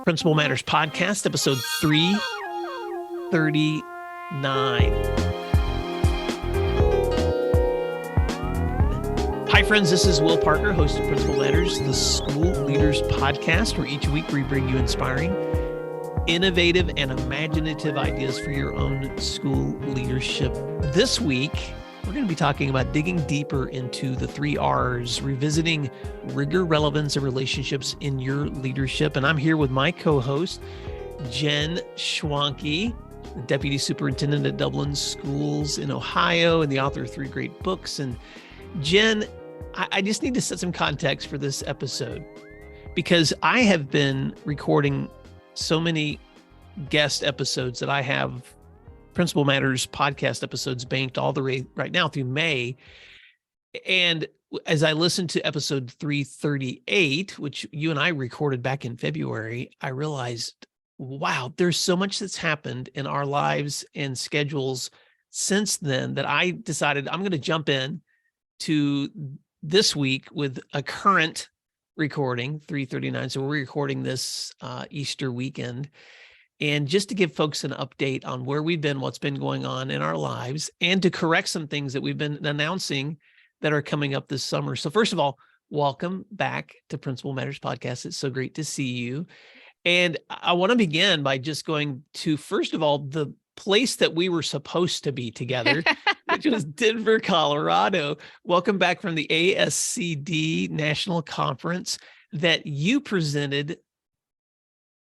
Principal Matters Podcast, episode 339. Hi, friends. This is Will Parker, host of Principal Matters, the School Leaders Podcast, where each week we bring you inspiring, innovative, and imaginative ideas for your own school leadership. This week, we're going to be talking about digging deeper into the 3 R's, revisiting rigor, relevance, and relationships in your leadership. And I'm here with my co-host, Jen Schwanke, the Deputy Superintendent at Dublin Schools in Ohio and the author of 3 great books. And Jen, I just need to set some context for this episode because I have been recording so many guest episodes that I have Principal Matters podcast episodes banked all the way right now through May. And as I listened to episode 338, which you and I recorded back in February, I realized, wow, there's so much that's happened in our lives and schedules since then that I decided I'm going to jump in to this week with a current recording, 339. So we're recording this Easter weekend. And just to give folks an update on where we've been, what's been going on in our lives, and to correct some things that we've been announcing that are coming up this summer. So first of all, welcome back to Principal Matters Podcast. It's so great to see you. And I want to begin by just going to, first of all, the place that we were supposed to be together, which was Denver, Colorado. Welcome back from the ASCD National Conference that you presented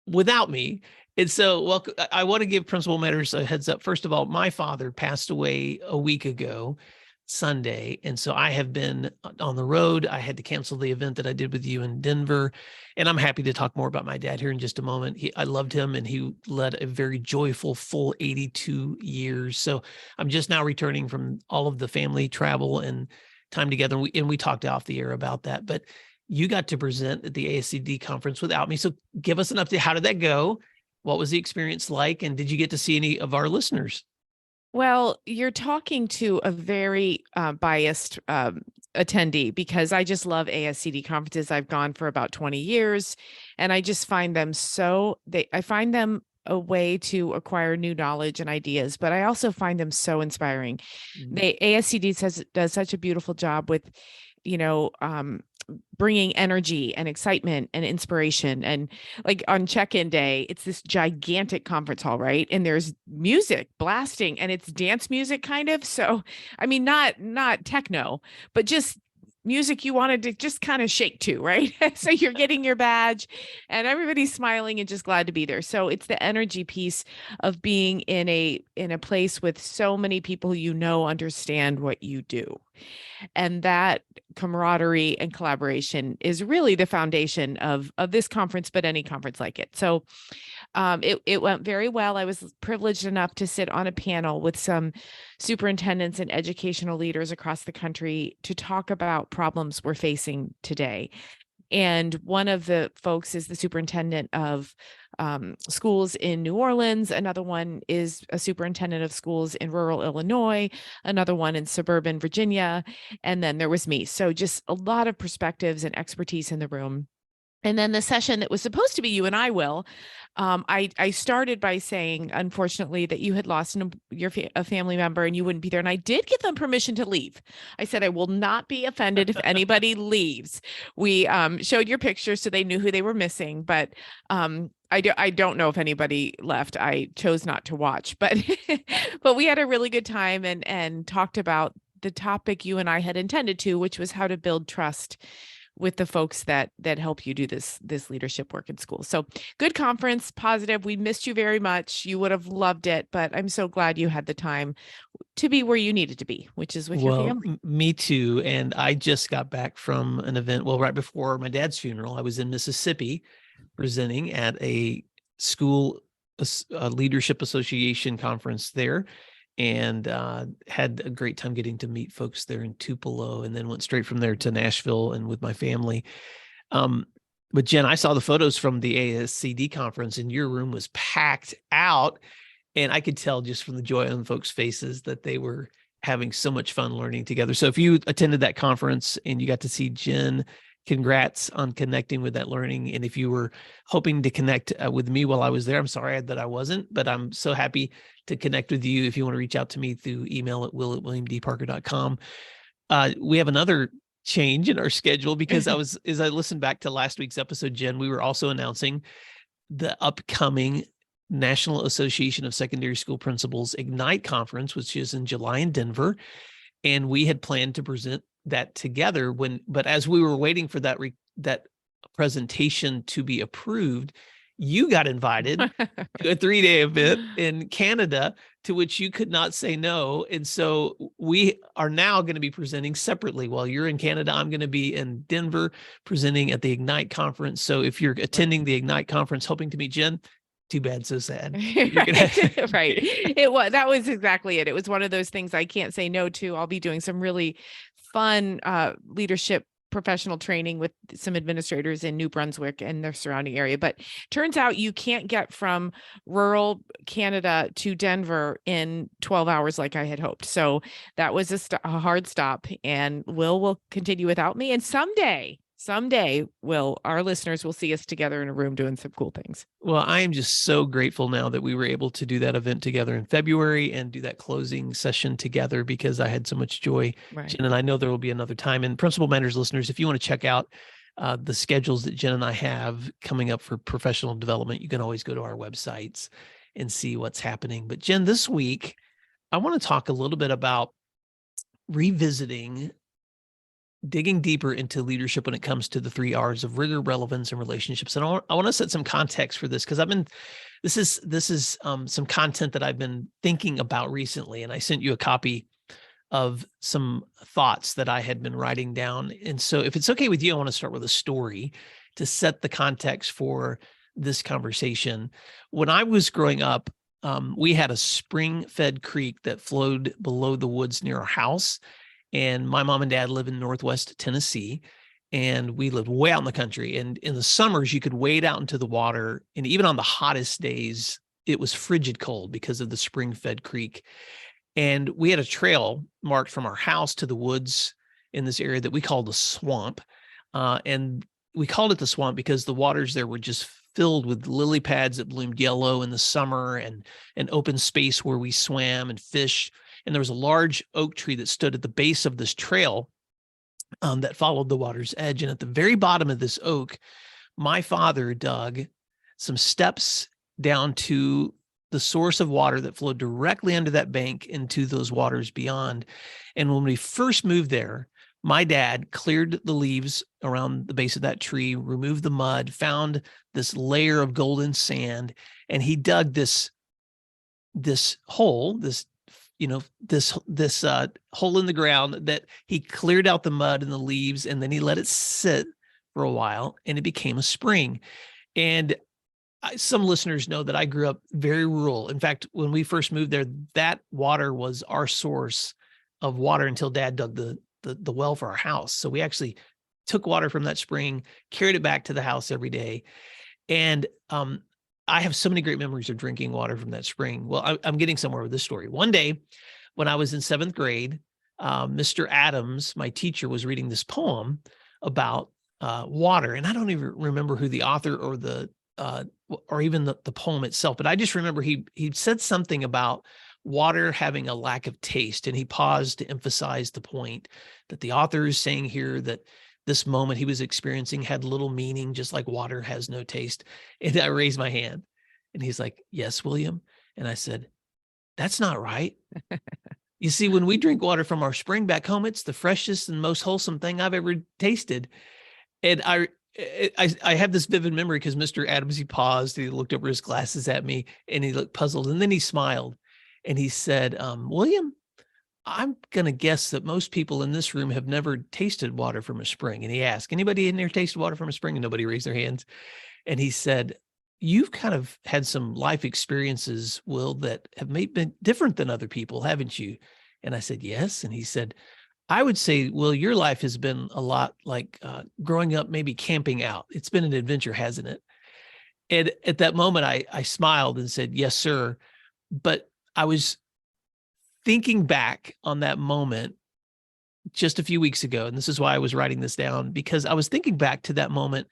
without me. And so, well, I want to give Principal Matters a heads up. First of all, my father passed away a week ago, Sunday. And so I have been on the road. I had to cancel the event that I did with you in Denver. And I'm happy to talk more about my dad here in just a moment. I loved him and he led a very joyful, full 82 years. So I'm just now returning from all of the family travel and time together. And we talked off the air about that. But you got to present at the ASCD conference without me. So give us an update. How did that go? What was the experience like? And did you get to see any of our listeners? Well, you're talking to a very biased attendee because I just love ASCD conferences. I've gone for about 20 years and I just find them I find them a way to acquire new knowledge and ideas, but I also find them so inspiring. Mm-hmm. ASCD does such a beautiful job with, bringing energy and excitement and inspiration. And like on check-in day, it's this gigantic conference hall, right? And there's music blasting and it's dance music kind of. So, I mean, not techno, but just music you wanted to just kind of shake to, right? So you're getting your badge and everybody's smiling and just glad to be there. So it's the energy piece of being in a place with so many people understand what you do. And that camaraderie and collaboration is really the foundation of this conference, but any conference like it. So it went very well. I was privileged enough to sit on a panel with some superintendents and educational leaders across the country to talk about problems we're facing today. And one of the folks is the superintendent of schools in New Orleans. Another one is a superintendent of schools in rural Illinois, another one in suburban Virginia. And then there was me. So just a lot of perspectives and expertise in the room. And then the session that was supposed to be you and I, Will, I started by saying, unfortunately, that you had lost a family member and you wouldn't be there. And I did give them permission to leave. I said, I will not be offended if anybody leaves. We showed your pictures so they knew who they were missing. But I don't know if anybody left. I chose not to watch. But but we had a really good time and talked about the topic you and I had intended to, which was how to build trust with the folks that help you do this leadership work in school. So good conference, positive. We missed you very much. You would have loved it, but I'm so glad you had the time to be where you needed to be, which is with your family. Me too. And I just got back from an event, right before my dad's funeral. I was in Mississippi presenting at a school leadership association conference there. And had a great time getting to meet folks there in Tupelo, and then went straight from there to Nashville and with my family. But Jen, I saw the photos from the ASCD conference and your room was packed out. And I could tell just from the joy on folks' faces that they were having so much fun learning together. So if you attended that conference and you got to see Jen, congrats on connecting with that learning. And if you were hoping to connect with me while I was there, I'm sorry that I wasn't, but I'm so happy to connect with you. If you want to reach out to me through email at will@williamdparker.com. We have another change in our schedule because as I listened back to last week's episode, Jen, we were also announcing the upcoming National Association of Secondary School Principals Ignite Conference, which is in July in Denver. And we had planned to present that together but as we were waiting for that presentation to be approved, you got invited to a 3-day event in Canada to which you could not say no. And so we are now going to be presenting separately. While you're in Canada, I'm going to be in Denver presenting at the Ignite conference. So if you're attending the Ignite conference, hoping to meet Jen, too bad, so sad. Right. That was exactly it. It was one of those things I can't say no to. I'll be doing some really fun leadership professional training with some administrators in New Brunswick and their surrounding area. But turns out you can't get from rural Canada to Denver in 12 hours like I had hoped. So that was a hard stop, and will continue without me. And someday, our listeners will see us together in a room doing some cool things. Well, I am just so grateful now that we were able to do that event together in February and do that closing session together, because I had so much joy. Right. Jen and I know there will be another time. And Principal Matters listeners, if you want to check out the schedules that Jen and I have coming up for professional development, you can always go to our websites and see what's happening. But Jen, this week, I want to talk a little bit about digging deeper into leadership when it comes to the 3 R's of rigor, relevance, and relationships. And I want to set some context for this, because this is some content that I've been thinking about recently. And I sent you a copy of some thoughts that I had been writing down. And so if it's okay with you, I want to start with a story to set the context for this conversation. When I was growing up, we had a spring-fed creek that flowed below the woods near our house. And my mom and dad live in Northwest Tennessee, and we lived way out in the country. And in the summers, you could wade out into the water. And even on the hottest days, it was frigid cold because of the spring-fed creek. And we had a trail marked from our house to the woods in this area that we called the swamp. And we called it the swamp because the waters there were just filled with lily pads that bloomed yellow in the summer, and an open space where we swam and fished. And there was a large oak tree that stood at the base of this trail that followed the water's edge. And at the very bottom of this oak, my father dug some steps down to the source of water that flowed directly under that bank into those waters beyond. And when we first moved there, my dad cleared the leaves around the base of that tree, removed the mud, found this layer of golden sand, and he dug this hole, this hole in the ground that he cleared out the mud and the leaves, and then he let it sit for a while, and it became a spring. And some listeners know that I grew up very rural. In fact, when we first moved there, that water was our source of water until Dad dug the well for our house. So we actually took water from that spring, carried it back to the house every day. And I have so many great memories of drinking water from that spring. Well, I'm getting somewhere with this story. One day when I was in 7th grade, Mr. Adams, my teacher, was reading this poem about water. And I don't even remember who the author or even the poem itself, but I just remember he said something about water having a lack of taste. And he paused to emphasize the point that the author is saying here, that this moment he was experiencing had little meaning, just like water has no taste. And I raised my hand, and he's like, "Yes, William." And I said, "That's not right." You see, when we drink water from our spring back home, it's the freshest and most wholesome thing I've ever tasted. And I have this vivid memory because Mr. Adams, he paused, he looked over his glasses at me, and he looked puzzled. And then he smiled, and he said, "William, I'm going to guess that most people in this room have never tasted water from a spring." And he asked, "Anybody in there tasted water from a spring?" And nobody raised their hands. And he said, "You've kind of had some life experiences, Will, that have been different than other people, haven't you?" And I said, "Yes." And he said, "I would say, Will, your life has been a lot like growing up, maybe camping out. It's been an adventure, hasn't it?" And at that moment, I smiled and said, "Yes, sir." But I was thinking back on that moment just a few weeks ago, and this is why I was writing this down, because I was thinking back to that moment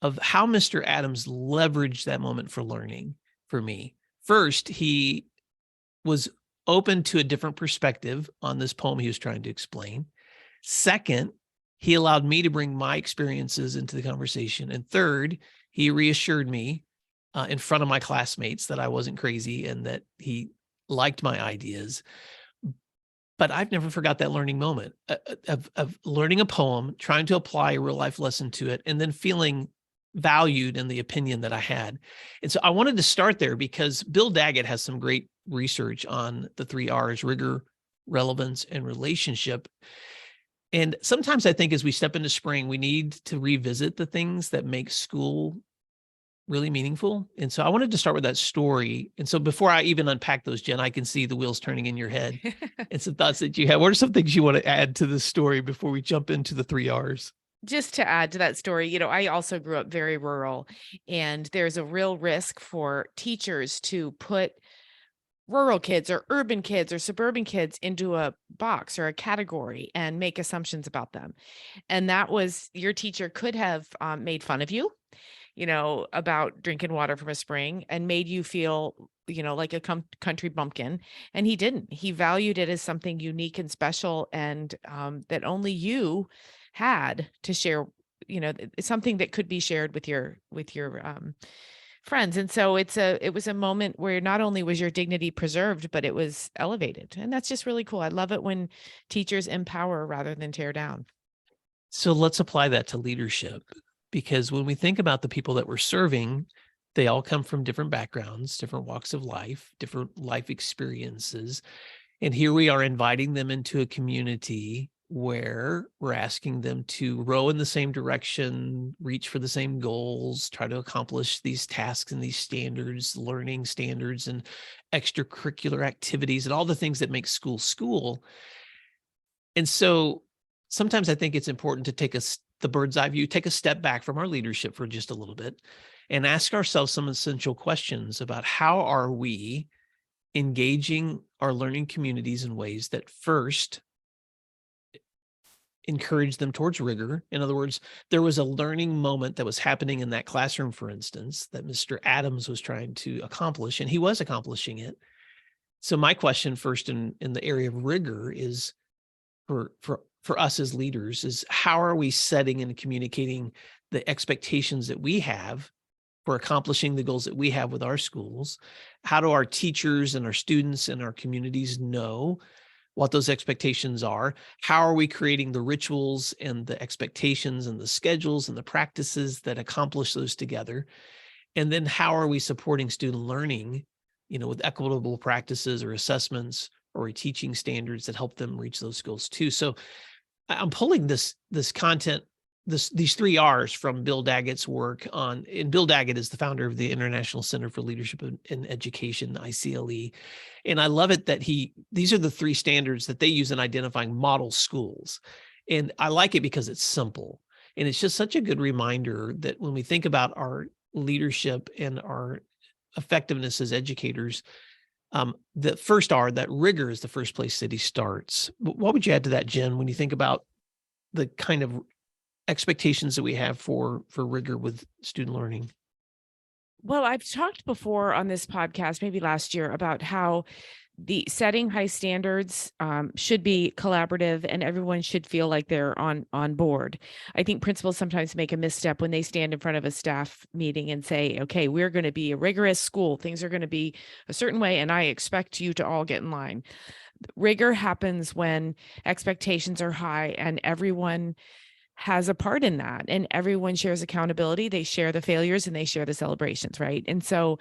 of how Mr. Adams leveraged that moment for learning for me. First, he was open to a different perspective on this poem he was trying to explain. Second, he allowed me to bring my experiences into the conversation. And third, he reassured me in front of my classmates that I wasn't crazy and that he liked my ideas. But I've never forgot that learning moment of learning a poem, trying to apply a real life lesson to it, and then feeling valued in the opinion that I had. And so I wanted to start there because Bill Daggett has some great research on the 3 R's: rigor, relevance, and relationship. And sometimes I think as we step into spring, we need to revisit the things that make school really meaningful. And so I wanted to start with that story. And so before I even unpack those, Jen, I can see the wheels turning in your head and some thoughts that you have. What are some things you want to add to this story before we jump into the 3 R's? Just to add to that story, I also grew up very rural, and there's a real risk for teachers to put rural kids or urban kids or suburban kids into a box or a category and make assumptions about them. And that was, your teacher could have made fun of you, about drinking water from a spring, and made you feel, like a country bumpkin. And he didn't. He valued it as something unique and special, and that only you had to share, something that could be shared with your friends. And so it was a moment where not only was your dignity preserved, but it was elevated. And that's just really cool. I love it when teachers empower rather than tear down. So let's apply that to leadership, because when we think about the people that we're serving, they all come from different backgrounds, different walks of life, different life experiences. And here we are inviting them into a community where we're asking them to row in the same direction, reach for the same goals, try to accomplish these tasks and these standards, learning standards and extracurricular activities and all the things that make school school. And so sometimes I think it's important to take the bird's eye view, take a step back from our leadership for just a little bit and ask ourselves some essential questions about how are we engaging our learning communities in ways that first encourage them towards rigor. In other words, there was a learning moment that was happening in that classroom, for instance, that Mr. Adams was trying to accomplish, and he was accomplishing it. So my question first in the area of rigor is for us as leaders is how are we setting and communicating the expectations that we have for accomplishing the goals that we have with our schools? How do our teachers and our students and our communities know what those expectations are? How are we creating the rituals and the expectations and the schedules and the practices that accomplish those together? And then how are we supporting student learning, with equitable practices or assessments or teaching standards that help them reach those goals too? So I'm pulling this content, these 3 R's from Bill Daggett's work on, and Bill Daggett is the founder of the International Center for Leadership in Education, ICLE. And I love it that these are the 3 standards that they use in identifying model schools. And I like it because it's simple. And it's just such a good reminder that when we think about our leadership and our effectiveness as educators, the first R, that rigor is the first place that he starts. What would you add to that, Jen, when you think about the kind of expectations that we have for rigor with student learning? Well, I've talked before on this podcast, maybe last year, about how the setting high standards should be collaborative, and everyone should feel like they're on board. I think principals sometimes make a misstep when they stand in front of a staff meeting and say, okay, we're going to be a rigorous school. Things are going to be a certain way, and I expect you to all get in line. Rigor happens when expectations are high and everyone has a part in that, and everyone shares accountability. They share the failures and they share the celebrations, right? And so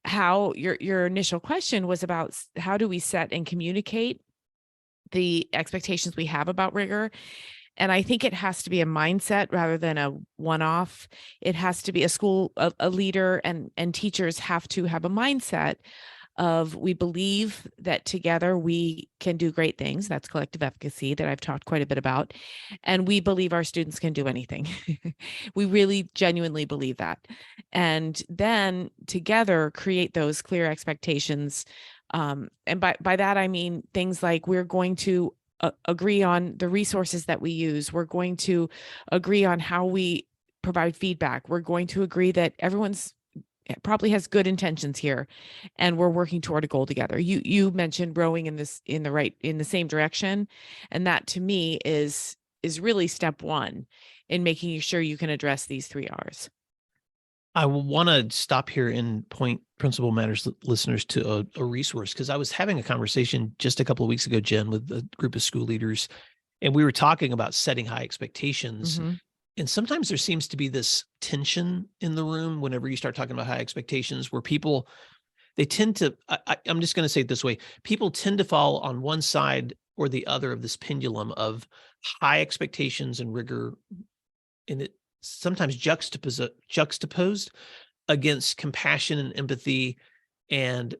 how your initial question was about how do we set and communicate the expectations we have about rigor. And I think it has to be a mindset rather than a one-off. It has to be a leader and teachers have to have a mindset of, we believe that together we can do great things. That's collective efficacy that I've talked quite a bit about. And we believe our students can do anything. We really genuinely believe that. And then together create those clear expectations. And by that, I mean things like, we're going to agree on the resources that we use. We're going to agree on how we provide feedback. We're going to agree that everyone's probably has good intentions here, and we're working toward a goal together. You mentioned rowing in the same direction, and that to me is really step one in making sure you can address these 3 R's. I want to stop here and point Principal Matters listeners to a resource, because I was having a conversation just a couple of weeks ago, Jen, with a group of school leaders, and we were talking about setting high expectations. Mm-hmm. And sometimes there seems to be this tension in the room whenever you start talking about high expectations, where people, they tend to, I'm just going to say it this way, people tend to fall on one side or the other of this pendulum of high expectations and rigor, and it sometimes juxtaposed against compassion and empathy, and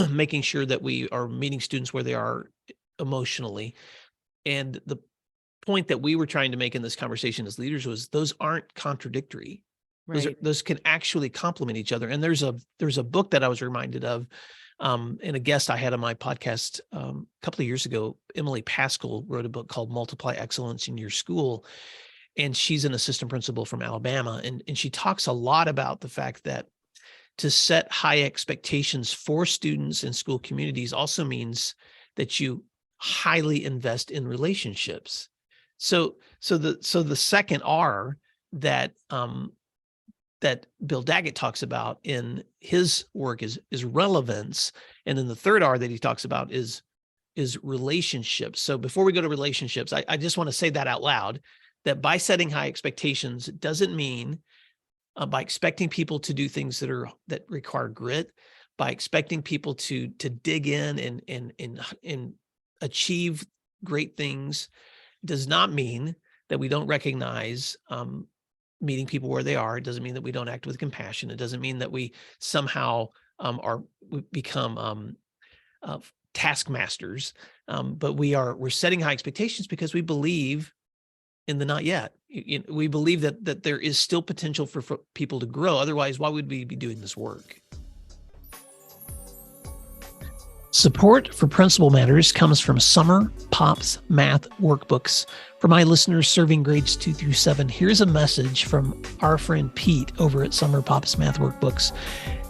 making sure that we are meeting students where they are emotionally. And the point that we were trying to make in this conversation as leaders was those aren't contradictory. Right. Those can actually complement each other. And there's a book that I was reminded of, and a guest I had on my podcast a couple of years ago, Emily Pascal, wrote a book called Multiply Excellence in Your School. And she's an assistant principal from Alabama. And she talks a lot about the fact that to set high expectations for students and school communities also means that you highly invest in relationships. So the second R that that Bill Daggett talks about in his work is relevance. And then the third R that he talks about is relationships. So before we go to relationships, I just want to say that out loud, that by setting high expectations, it doesn't mean by expecting people to do things that require grit, by expecting people to dig in and achieve great things, does not mean that we don't recognize meeting people where they are. It doesn't mean that we don't act with compassion. It doesn't mean that we somehow we become taskmasters. But we're setting high expectations because we believe in the not yet. We believe that there is still potential for people to grow. Otherwise, why would we be doing this work? Support for Principal Matters comes from Summer Pops Math Workbooks. For my listeners serving grades 2 through 7, here's a message from our friend Pete over at Summer Pops Math Workbooks.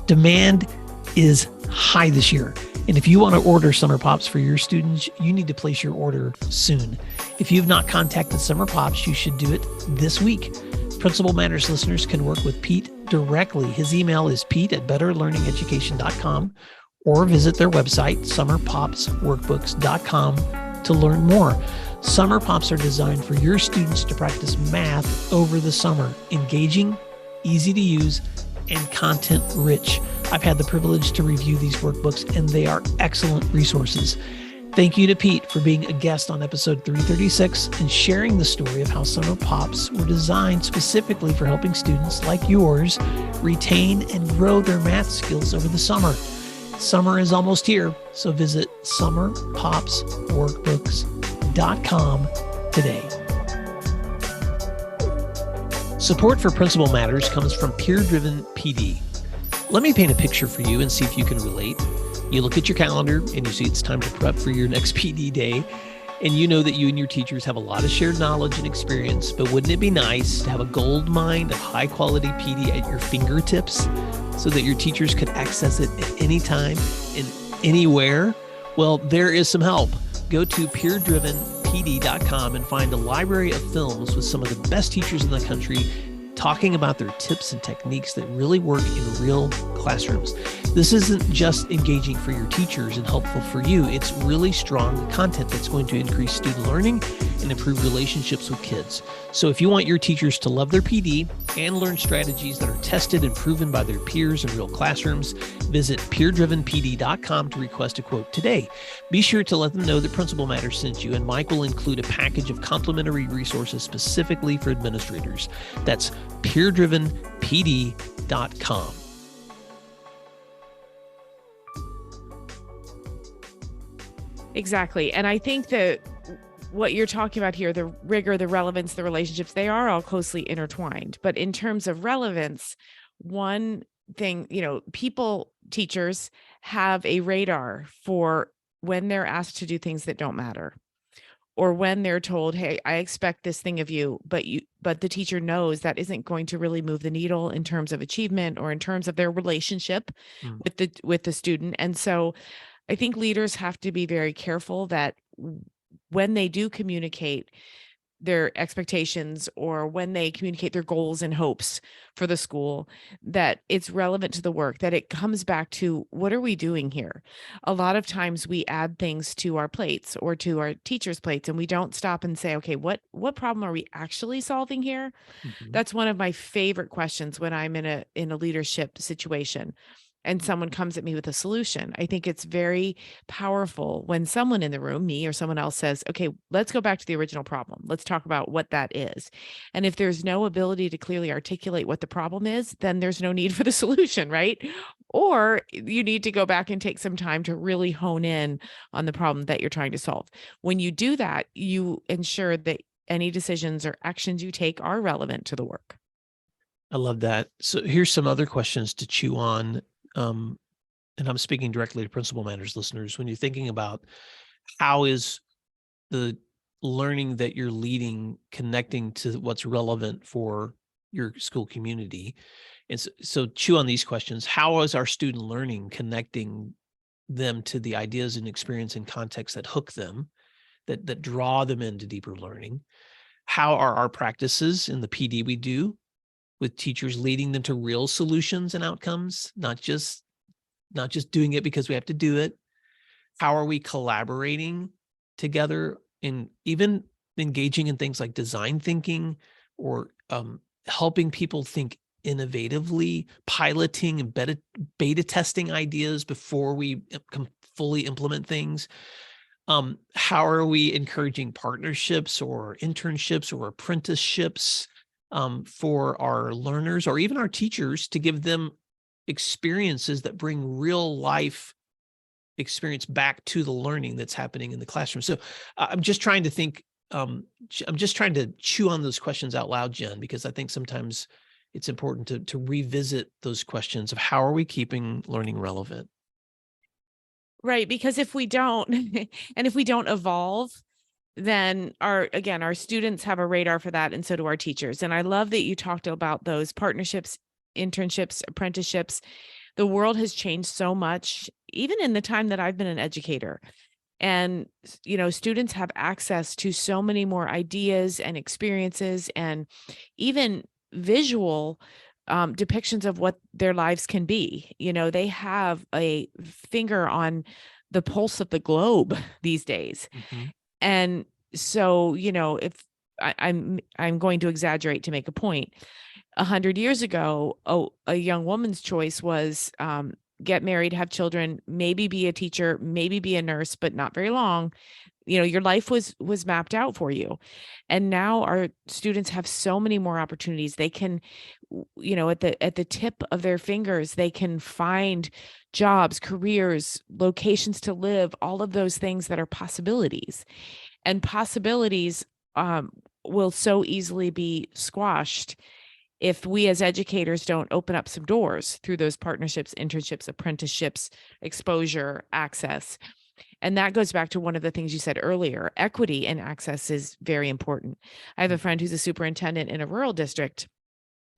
Demand is high this year. And if you want to order Summer Pops for your students, you need to place your order soon. If you've not contacted Summer Pops, you should do it this week. Principal Matters listeners can work with Pete directly. His email is pete@betterlearningeducation.com, or visit their website, summerpopsworkbooks.com, to learn more. Summer Pops are designed for your students to practice math over the summer, engaging, easy to use, and content rich. I've had the privilege to review these workbooks, and they are excellent resources. Thank you to Pete for being a guest on episode 336 and sharing the story of how Summer Pops were designed specifically for helping students like yours retain and grow their math skills over the summer. Summer is almost here, so visit summerpopsworkbooks.com today. Support for Principal Matters comes from Peer Driven PD. Let me paint a picture for you and see if you can relate. You look at your calendar and you see it's time to prep for your next PD day, and you know that you and your teachers have a lot of shared knowledge and experience, but wouldn't it be nice to have a gold mine of high quality PD at your fingertips so that your teachers could access it at any time and anywhere? Well, there is some help. Go to peerdrivenpd.com and find a library of films with some of the best teachers in the country talking about their tips and techniques that really work in real classrooms. This isn't just engaging for your teachers and helpful for you. It's really strong content that's going to increase student learning and improve relationships with kids. So if you want your teachers to love their PD and learn strategies that are tested and proven by their peers in real classrooms, visit peerdrivenpd.com to request a quote today. Be sure to let them know that Principal Matters sent you, and Mike will include a package of complimentary resources specifically for administrators. That's peerdrivenpd.com. Exactly. And I think that what you're talking about here, the rigor, the relevance, the relationships, they are all closely intertwined. But in terms of relevance, one thing, teachers have a radar for when they're asked to do things that don't matter. or when they're told, hey, I expect this thing of you, but the teacher knows that isn't going to really move the needle in terms of achievement or in terms of their relationship Mm. with the student. And so I think leaders have to be very careful that when they do communicate their expectations or when they communicate their goals and hopes for the school, that it's relevant to the work, that it comes back to what are we doing here? A lot of times we add things to our plates or to our teachers' plates, and we don't stop and say, okay, what problem are we actually solving here? Mhm. That's one of my favorite questions when I'm in a leadership situation and someone comes at me with a solution. I think it's very powerful when someone in the room, me or someone else, says, okay, let's go back to the original problem. Let's talk about what that is. And if there's no ability to clearly articulate what the problem is, then there's no need for the solution, right? Or you need to go back and take some time to really hone in on the problem that you're trying to solve. When you do that, you ensure that any decisions or actions you take are relevant to the work. I love that. So here's some other questions to chew on. Um, and I'm speaking directly to Principal Matters listeners. When you're thinking about how is the learning that you're leading connecting to what's relevant for your school community, and so chew on these questions. How is our student learning connecting them to the ideas and experience and context that hook them, that draw them into deeper learning? How are our practices in the PD we do with teachers leading them to real solutions and outcomes, not just doing it because we have to do it? How are we collaborating together and even engaging in things like design thinking or helping people think innovatively, piloting and beta testing ideas before we fully implement things? How are we encouraging partnerships or internships or apprenticeships for our learners or even our teachers to give them experiences that bring real life experience back to the learning that's happening in the classroom? So I'm just trying to think, I'm just trying to chew on those questions out loud, Jen, because I think sometimes it's important to revisit those questions of how are we keeping learning relevant? Right, because if we don't and if we don't evolve, then our students have a radar for that, and so do our teachers. And I love that you talked about those partnerships, internships, apprenticeships. The world has changed so much, even in the time that I've been an educator. And students have access to so many more ideas and experiences and even visual depictions of what their lives can be. They have a finger on the pulse of the globe these days. Mhm. And so, if I'm going to exaggerate to make a point, 100 years ago, a young woman's choice was get married, have children, maybe be a teacher, maybe be a nurse, but not very long. Your life was mapped out for you. And now our students have so many more opportunities. They can, at the tip of their fingers, they can find jobs, careers, locations to live, all of those things that are possibilities. And possibilities will so easily be squashed if we as educators don't open up some doors through those partnerships, internships, apprenticeships, exposure, access. And that goes back to one of the things you said earlier. Equity and access is very important. I have a friend who's a superintendent in a rural district.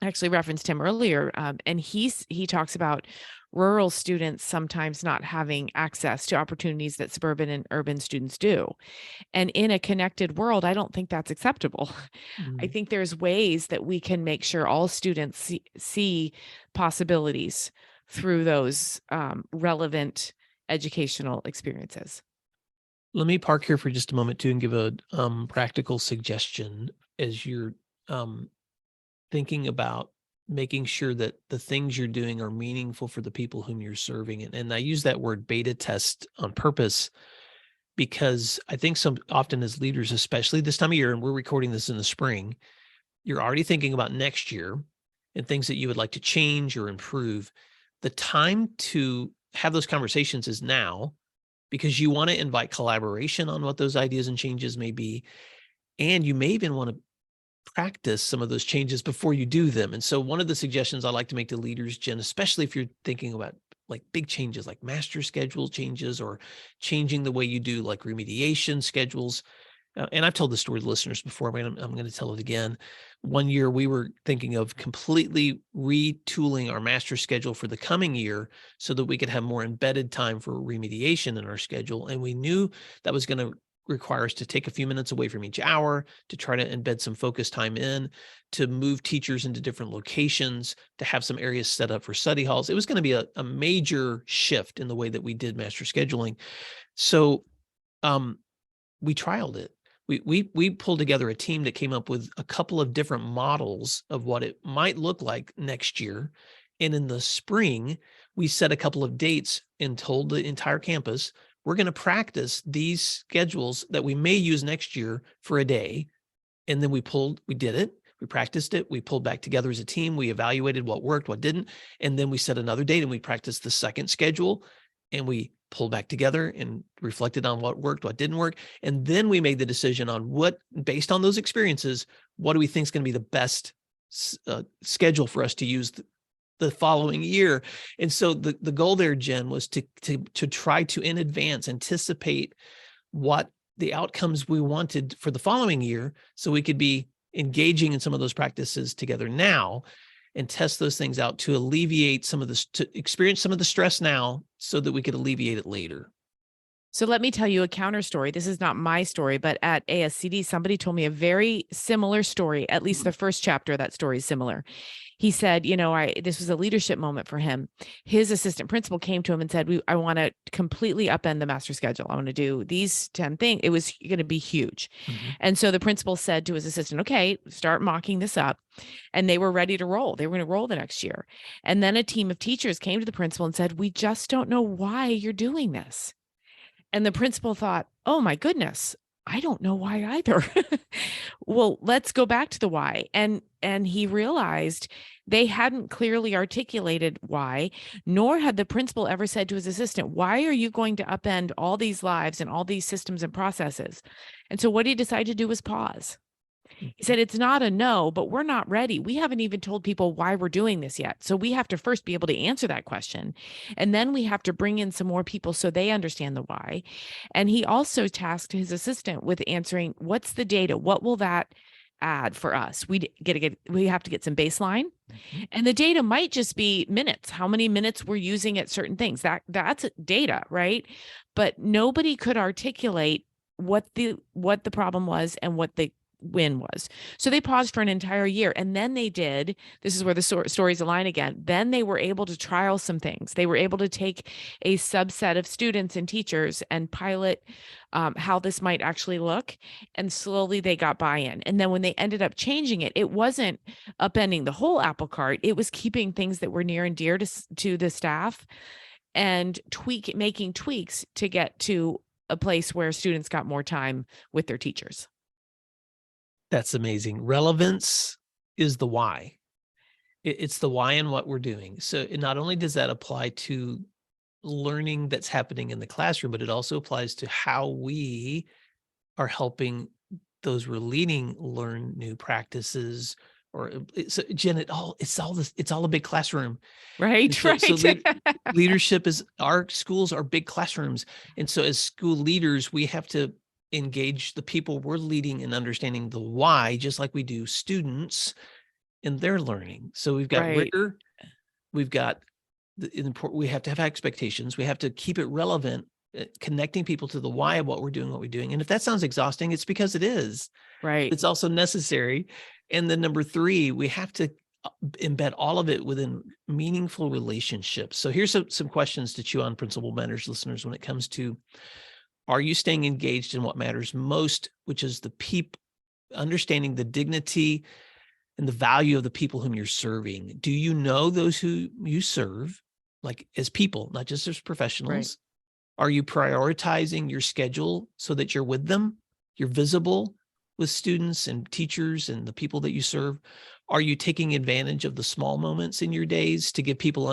I actually referenced him earlier, and he talks about rural students sometimes not having access to opportunities that suburban and urban students do. And in a connected world, I don't think that's acceptable. I Mm. think there's ways that we can make sure all students see possibilities through those relevant educational experiences. Let me park here for just a moment too and give a practical suggestion as you're um, thinking about making sure that the things you're doing are meaningful for the people whom you're serving. And I use that word beta test on purpose because I think some often as leaders, especially this time of year, and we're recording this in the spring, you're already thinking about next year and things that you would like to change or improve. The time to have those conversations is now because you want to invite collaboration on what those ideas and changes may be. And you may even want to practice some of those changes before you do them. And so one of the suggestions I like to make to leaders, Jen, especially if you're thinking about like big changes like master schedule changes or changing the way you do like remediation schedules, And I've told this story to listeners before, but I'm going to tell it again. One year we were thinking of completely retooling our master schedule for the coming year so that we could have more embedded time for remediation in our schedule. And we knew that was going to require us to take a few minutes away from each hour, to try to embed some focus time in, to move teachers into different locations, to have some areas set up for study halls. It was going to be a major shift in the way that we did master scheduling. So we trialed it. We pulled together a team that came up with a couple of different models of what it might look like next year. And in the spring, we set a couple of dates and told the entire campus, we're going to practice these schedules that we may use next year for a day. And then we did it. We practiced it. We pulled back together as a team. We evaluated what worked, what didn't. And then we set another date and we practiced the second schedule, and we pulled back together and reflected on what worked, what didn't work. And then we made the decision on based on those experiences, what do we think is going to be the best schedule for us to use the following year. And so the goal there, Jen, was to try to in advance anticipate what the outcomes we wanted for the following year, so we could be engaging in some of those practices together now and test those things out to alleviate some of this, to experience some of the stress now so that we could alleviate it later. So let me tell you a counter story. This is not my story, but at ASCD, somebody told me a very similar story. At least the first chapter of that story is similar. He said, this was a leadership moment for him. His assistant principal came to him and said, I want to completely upend the master schedule. I want to do these 10 things. It was going to be huge. Mm-hmm. And so the principal said to his assistant, okay, start mocking this up. And they were ready to roll. They were going to roll the next year. And then a team of teachers came to the principal and said, we just don't know why you're doing this. And the principal thought, oh my goodness, I don't know why either. Well, let's go back to the why. And he realized they hadn't clearly articulated why, nor had the principal ever said to his assistant, why are you going to upend all these lives and all these systems and processes? And so what he decided to do was pause. He said, it's not a no, but we're not ready. We haven't even told people why we're doing this yet. So we have to first be able to answer that question. And then we have to bring in some more people so they understand the why. And he also tasked his assistant with answering, what's the data? What will that add for us? We have to get some baseline. Mm-hmm. And the data might just be minutes, how many minutes we're using at certain things. That's data, right? But nobody could articulate what the problem was and what the win was. So they paused for an entire year, and then this is where the stories align again. Then they were able to trial some things. They were able to take a subset of students and teachers and pilot how this might actually look. And slowly they got buy-in. And then when they ended up changing it, it wasn't upending the whole apple cart. It was keeping things that were near and dear to the staff and making tweaks to get to a place where students got more time with their teachers. That's amazing. Relevance is the why. It's the why in what we're doing. So not only does that apply to learning that's happening in the classroom, but it also applies to how we are helping those we're leading learn new practices. So Jen, it's all a big classroom. Right. So, right. So leadership our schools are big classrooms. And so as school leaders, we have to engage the people we're leading in understanding the why, just like we do students in their learning. So we've got rigor, we've got we have to have expectations, we have to keep it relevant, connecting people to the why of what we're doing. And if that sounds exhausting, it's because it is. Right. It's also necessary. And then number 3, we have to embed all of it within meaningful relationships. So here's some questions to chew on, Principal Matters listeners, when it comes to, are you staying engaged in what matters most, which is the people, understanding the dignity and the value of the people whom you're serving? Do you know those who you serve, like as people, not just as professionals? Right. Are you prioritizing your schedule so that you're with them? You're visible with students and teachers and the people that you serve? Are you taking advantage of the small moments in your days to give people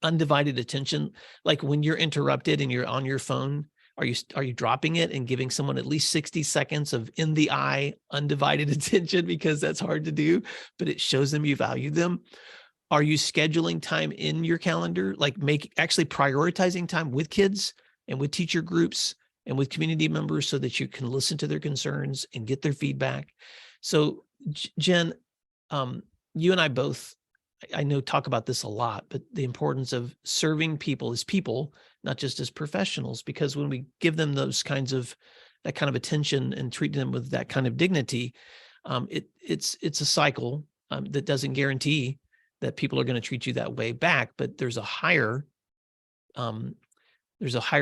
undivided attention? Like when you're interrupted and you're on your phone, are you dropping it and giving someone at least 60 seconds of in the eye, undivided attention, because that's hard to do, but it shows them you value them? Are you scheduling time in your calendar, like actually prioritizing time with kids and with teacher groups and with community members so that you can listen to their concerns and get their feedback. So Jen, you and I both, I know, talk about this a lot, but the importance of serving people as people, not just as professionals, because when we give them that kind of attention and treat them with that kind of dignity, it's a cycle that doesn't guarantee that people are going to treat you that way back, but there's a higher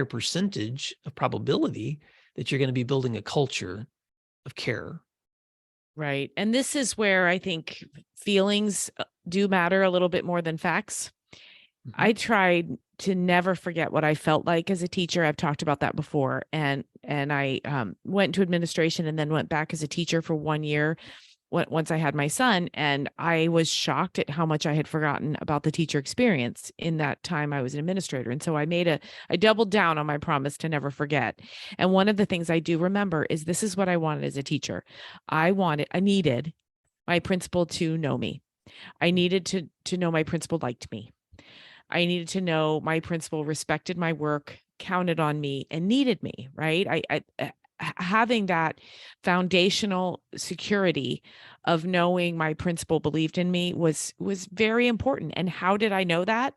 percentage of probability that you're going to be building a culture of care. Right. And this is where I think feelings do matter a little bit more than facts. I tried to never forget what I felt like as a teacher. I've talked about that before. And I went into administration and then went back as a teacher for 1 year once I had my son. And I was shocked at how much I had forgotten about the teacher experience in that time I was an administrator. And so I doubled down on my promise to never forget. And one of the things I do remember is this is what I wanted as a teacher. I needed my principal to know me. I needed to know my principal liked me. I needed to know my principal respected my work, counted on me, and needed me, right? Having that foundational security of knowing my principal believed in me was very important. And how did I know that?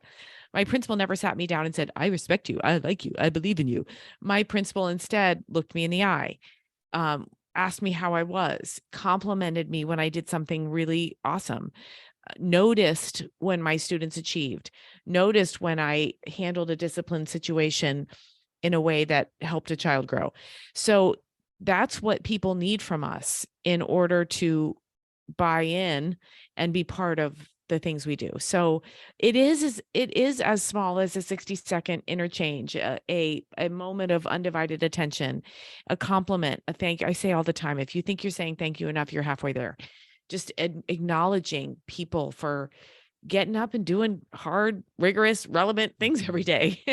My principal never sat me down and said, I respect you, I like you, I believe in you. My principal instead looked me in the eye, asked me how I was, complimented me when I did something really awesome, noticed when my students achieved, noticed when I handled a discipline situation in a way that helped a child grow. So that's what people need from us in order to buy in and be part of the things we do. So it is as small as a 60-second interchange, a moment of undivided attention, a compliment, a thank you. I say all the time, if you think you're saying thank you enough, you're halfway there. Just acknowledging people for getting up and doing hard, rigorous, relevant things every day.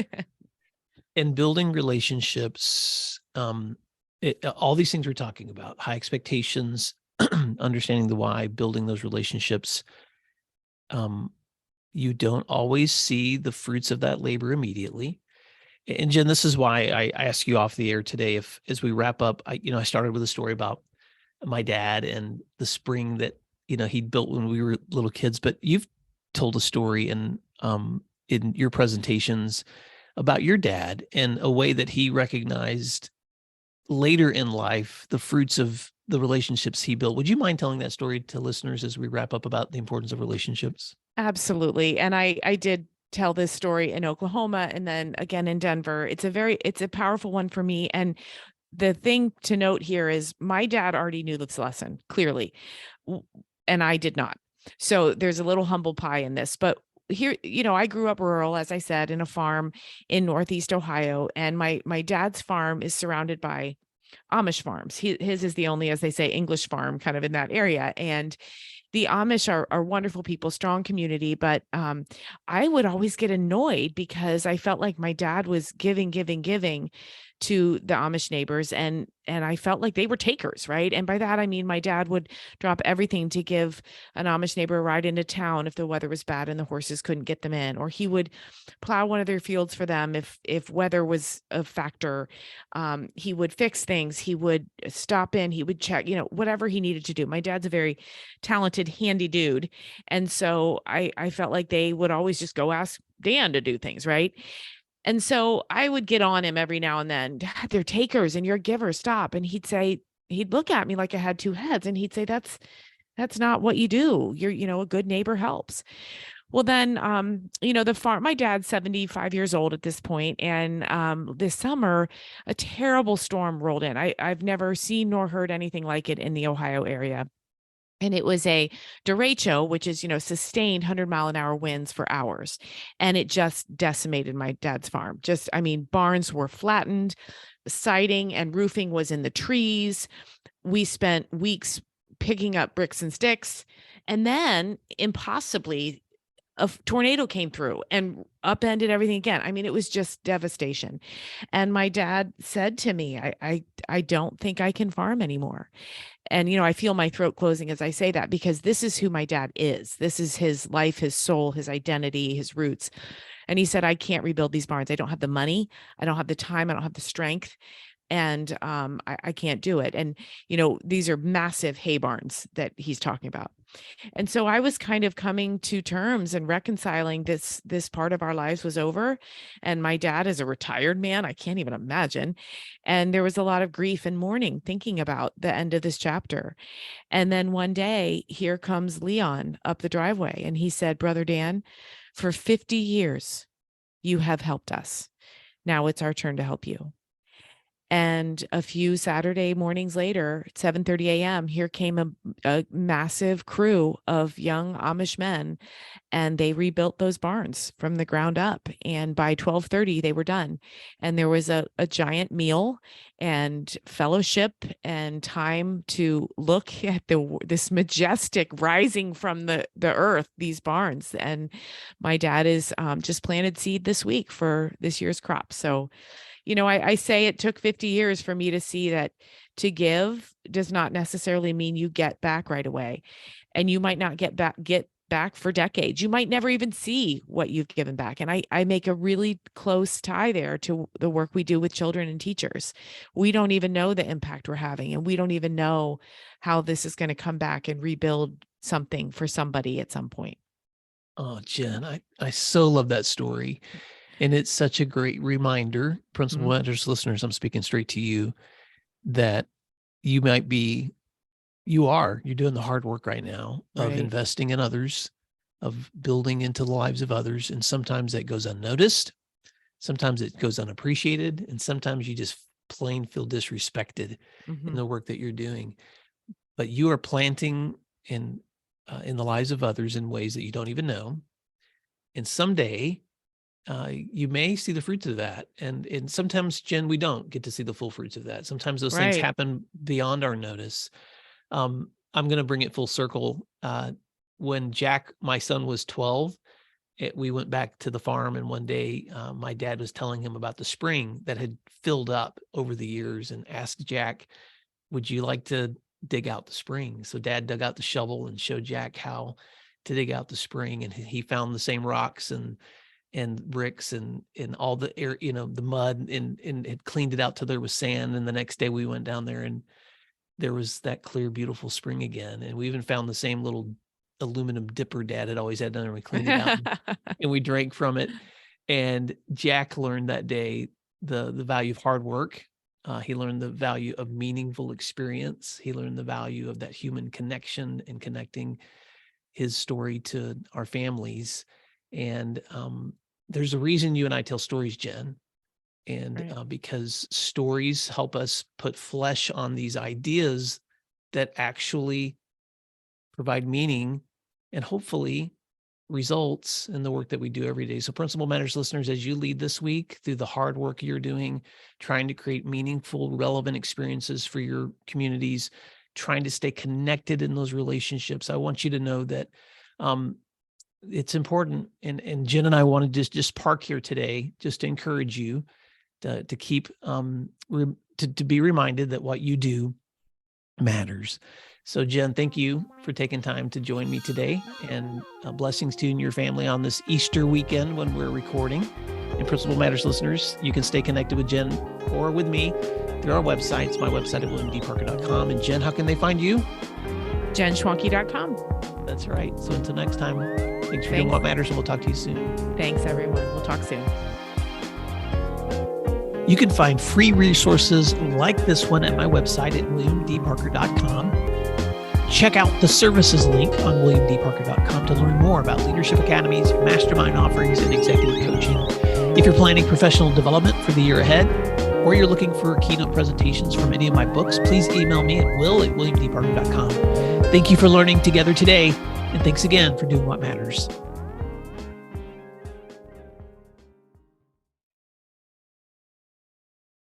And building relationships, all these things we're talking about, high expectations, understanding the why, building those relationships. You don't always see the fruits of that labor immediately. And Jen, this is why I ask you off the air today, if as we wrap up, I started with a story about my dad and the spring that, he'd built when we were little kids, but you've told a story in your presentations about your dad and a way that he recognized later in life the fruits of the relationships he built. Would you mind telling that story to listeners as we wrap up about the importance of relationships? Absolutely. And I did tell this story in Oklahoma and then again in Denver. It's a powerful one for me. And the thing to note here is my dad already knew this lesson clearly, and I did not. So there's a little humble pie in this, but here, I grew up rural, as I said, in a farm in Northeast Ohio, and my dad's farm is surrounded by Amish farms. His is the only, as they say, English farm kind of in that area. And the Amish are wonderful people, strong community, but I would always get annoyed because I felt like my dad was giving to the Amish neighbors, and I felt like they were takers, right? And by that I mean my dad would drop everything to give an Amish neighbor a ride into town if the weather was bad and the horses couldn't get them in, or he would plow one of their fields for them if weather was a factor. He would fix things, he would stop in, he would check, whatever he needed to do. My dad's a very talented, handy dude, and so I felt like they would always just go ask Dan to do things, right? And so I would get on him every now and then, Dad, they're takers and you're givers, stop. And he'd look at me like I had two heads and he'd say, that's not what you do. You're, a good neighbor helps. Well, then, the farm, my dad's 75 years old at this point, and this summer, a terrible storm rolled in. I've never seen nor heard anything like it in the Ohio area. And it was a derecho, which is, sustained 100-mile-an-hour winds for hours. And it just decimated my dad's farm. Barns were flattened, siding and roofing was in the trees. We spent weeks picking up bricks and sticks. And then impossibly, a tornado came through and upended everything again. It was just devastation. And my dad said to me, I don't think I can farm anymore. And, I feel my throat closing as I say that, because this is who my dad is. This is his life, his soul, his identity, his roots. And he said, I can't rebuild these barns. I don't have the money. I don't have the time. I don't have the strength. and I can't do it. And, these are massive hay barns that he's talking about. And so I was kind of coming to terms and reconciling this part of our lives was over. And my dad is a retired man. I can't even imagine. And there was a lot of grief and mourning thinking about the end of this chapter. And then one day, here comes Leon up the driveway, and he said, "Brother Dan, for 50 years, you have helped us. Now it's our turn to help you." And a few Saturday mornings later, at 7:30 a.m., here came a massive crew of young Amish men, and they rebuilt those barns from the ground up. And by 12:30, they were done. And there was a giant meal and fellowship and time to look at this majestic rising from the earth, these barns. And my dad is just planted seed this week for this year's crop. So I say it took 50 years for me to see that to give does not necessarily mean you get back right away. And you might not get back for decades. You might never even see what you've given back. And I make a really close tie there to the work we do with children and teachers. We don't even know the impact we're having, and we don't even know how this is going to come back and rebuild something for somebody at some point. Oh, Jen, I so love that story. And it's such a great reminder, Principal Matters listeners, I'm speaking straight to you, that you're doing the hard work right now of investing in others, of building into the lives of others. And sometimes that goes unnoticed. Sometimes it goes unappreciated. And sometimes you just plain feel disrespected in the work that you're doing. But you are planting in the lives of others in ways that you don't even know. And someday, you may see the fruits of that. And sometimes, Jen, we don't get to see the full fruits of that. Sometimes those things happen beyond our notice. I'm going to bring it full circle. When Jack, my son, was 12, we went back to the farm, and one day my dad was telling him about the spring that had filled up over the years, and asked Jack, "Would you like to dig out the spring?" So Dad dug out the shovel and showed Jack how to dig out the spring, and he found the same rocks and bricks and all the air, the mud, and it cleaned it out till there was sand. And the next day we went down there, and there was that clear, beautiful spring again. And we even found the same little aluminum dipper Dad had always had down there. We cleaned it out and we drank from it. And Jack learned that day the value of hard work. He learned the value of meaningful experience. He learned the value of that human connection and connecting his story to our families. And there's a reason you and I tell stories, Jen, and because stories help us put flesh on these ideas that actually provide meaning and hopefully results in the work that we do every day. So Principal Matters listeners, as you lead this week through the hard work you're doing, trying to create meaningful, relevant experiences for your communities, trying to stay connected in those relationships, I want you to know that it's important. And Jen and I want to just park here today, just to encourage you to keep, to be reminded that what you do matters. So Jen, thank you for taking time to join me today, and blessings to you and your family on this Easter weekend when we're recording. And Principal Matters listeners, you can stay connected with Jen or with me through our websites, my website at williamdparker.com. And Jen, how can they find you? JenSchwanke.com. That's right. So until next time, thanks for doing What Matters, and we'll talk to you soon. Thanks, everyone. We'll talk soon. You can find free resources like this one at my website at williamdparker.com. Check out the services link on williamdparker.com to learn more about leadership academies, mastermind offerings, and executive coaching. If you're planning professional development for the year ahead, or you're looking for keynote presentations from any of my books, please email me at will@williamdparker.com. Thank you for learning together today, and thanks again for doing what matters.